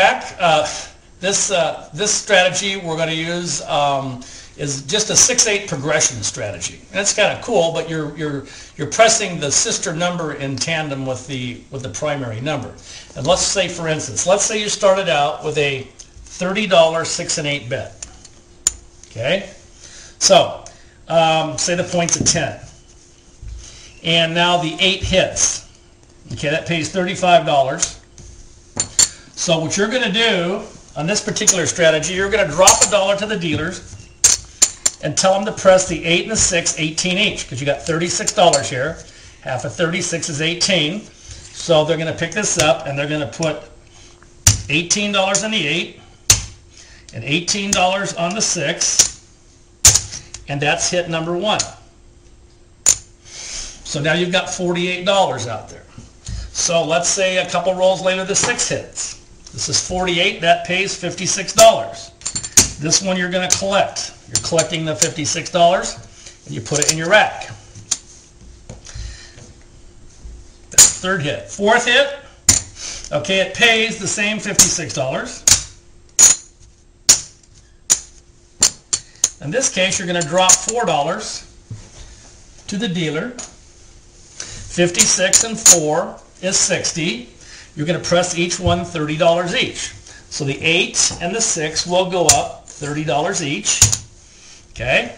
back. This strategy we're going to use is just a 6/8 progression strategy. And it's kind of cool, but you're pressing the sister number in tandem with the primary number. And let's say, for instance, let's say you started out with a $30 6/8 bet. Okay, so say the point's at 10, and now the 8 hits. Okay, that pays $35. So what you're going to do on this particular strategy, you're going to drop $1 to the dealers and tell them to press the 8 and the 6, 18 each, because you got $36 here. Half of 36 is 18. So they're going to pick this up and they're going to put $18 on the 8 and $18 on the 6, and that's hit number 1. So now you've got $48 out there. So let's say a couple rolls later the 6 hits. This is 48, that pays $56. This one you're going to collect. You're collecting the $56 and you put it in your rack. That's the third hit. Fourth hit, okay, it pays the same $56. In this case, you're going to drop $4 to the dealer. 56 and 4 is 60. You're going to press each one $30 each. So the 8 and the 6 will go up $30 each. Okay?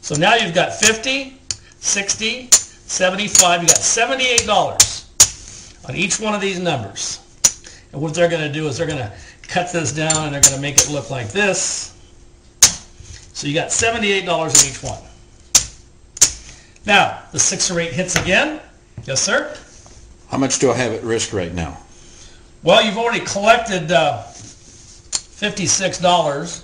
So now you've got 50, 60, 75. You've got $78 on each one of these numbers. And what they're going to do is they're going to cut this down and they're going to make it look like this. So you got $78 on each one. Now, the 6 or 8 hits again. Yes, sir? How much do I have at risk right now? Well, you've already collected $56,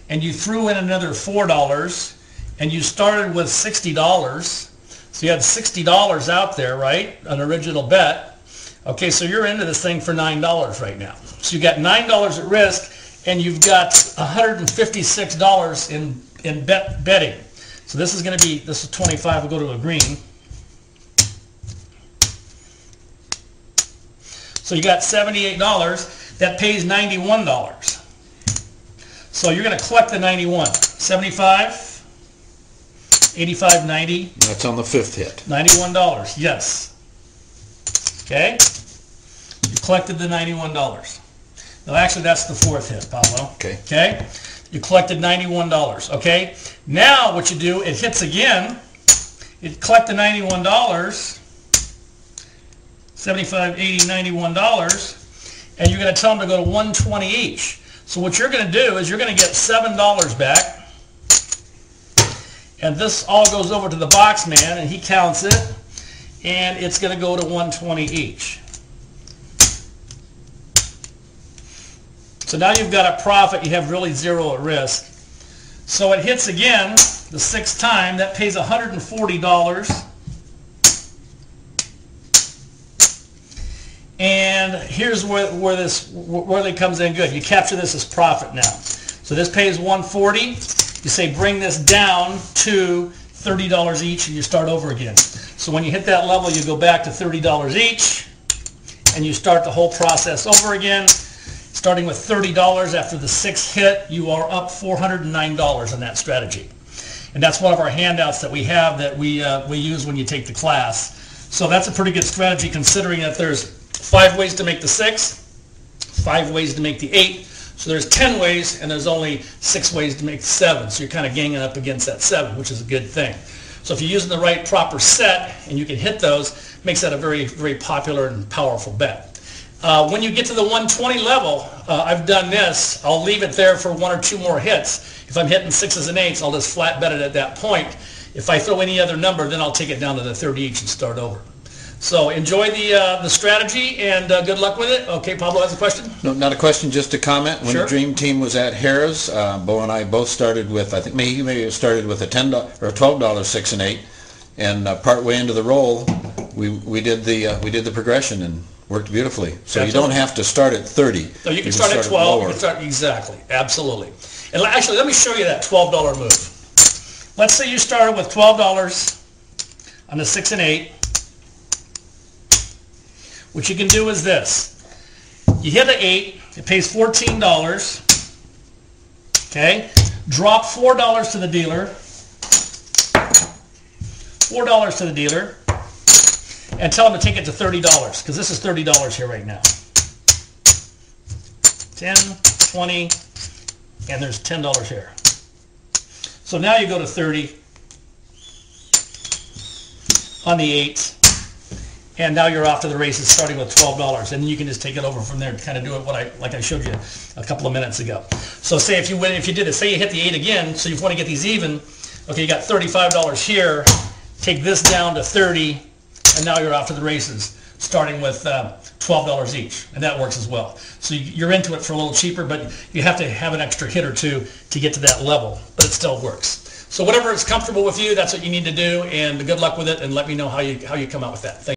and you threw in another $4, and you started with $60. So you had $60 out there, right? An original bet. Okay, so you're into this thing for $9 right now. So you got $9 at risk, and you've got $156 in betting. So this is going to be, this is 25, we'll go to a green. So you got $78, that pays $91. So you're going to collect the 91. 75, 85, 90. That's on the 5th hit. $91, yes. Okay? You collected the $91. No, actually that's the 4th hit, Pablo. Okay. Okay? You collected $91, okay? Now what you do, it hits again. You collect the $91, 75, 80, $91, and you're going to tell them to go to 120 each. So what you're going to do is you're going to get $7 back, and this all goes over to the box man, and he counts it, and it's going to go to 120 each. So now you've got a profit, you have really zero at risk. So it hits again, the 6th time, that pays $140. And here's where it comes in good. You capture this as profit now. So this pays $140. You say bring this down to $30 each and you start over again. So when you hit that level, you go back to $30 each and you start the whole process over again. Starting with $30 after the 6th hit, you are up $409 on that strategy. And that's one of our handouts that we have that we use when you take the class. So that's a pretty good strategy considering that there's 5 ways to make the 6, 5 ways to make the 8. So there's 10 ways and there's only 6 ways to make the 7. So you're kind of ganging up against that 7, which is a good thing. So if you're using the right proper set and you can hit those, makes that a very, very popular and powerful bet. When you get to the 120 level, I've done this. I'll leave it there for 1 or 2 more hits. If I'm hitting 6s and 8s, I'll just flat bet it at that point. If I throw any other number, then I'll take it down to the 30 each and start over. So enjoy the strategy and good luck with it. Okay, Pablo has a question? No, not a question, just a comment. When Sure. the Dream Team was at Harrah's, Bo and I both started with, I think maybe you started with a $10 or a $12 6 and 8, and part way into the roll, we did the progression and worked beautifully. So Absolutely. you don't have to start at 30. So you can start at 12. lower. You can start, exactly, absolutely. And actually, let me show you that $12 move. Let's say you started with $12 on the 6 and 8. what you can do is this. You hit an 8, it pays $14, okay? Drop $4 to the dealer, $4 to the dealer, and tell them to take it to $30, because this is $30 here right now. 10, 20, and there's $10 here. So now you go to 30 on the 8, and now you're off to the races starting with $12, and you can just take it over from there and kind of do it like I showed you a couple of minutes ago. So say if you did it, say you hit the 8 again, so you want to get these even, okay, you got $35 here, take this down to 30, and now you're off to the races starting with $12 each, and that works as well. So you're into it for a little cheaper, but you have to have an extra hit or two to get to that level, but it still works. So whatever is comfortable with you, that's what you need to do, and good luck with it, and let me know how you come out with that. Thank you.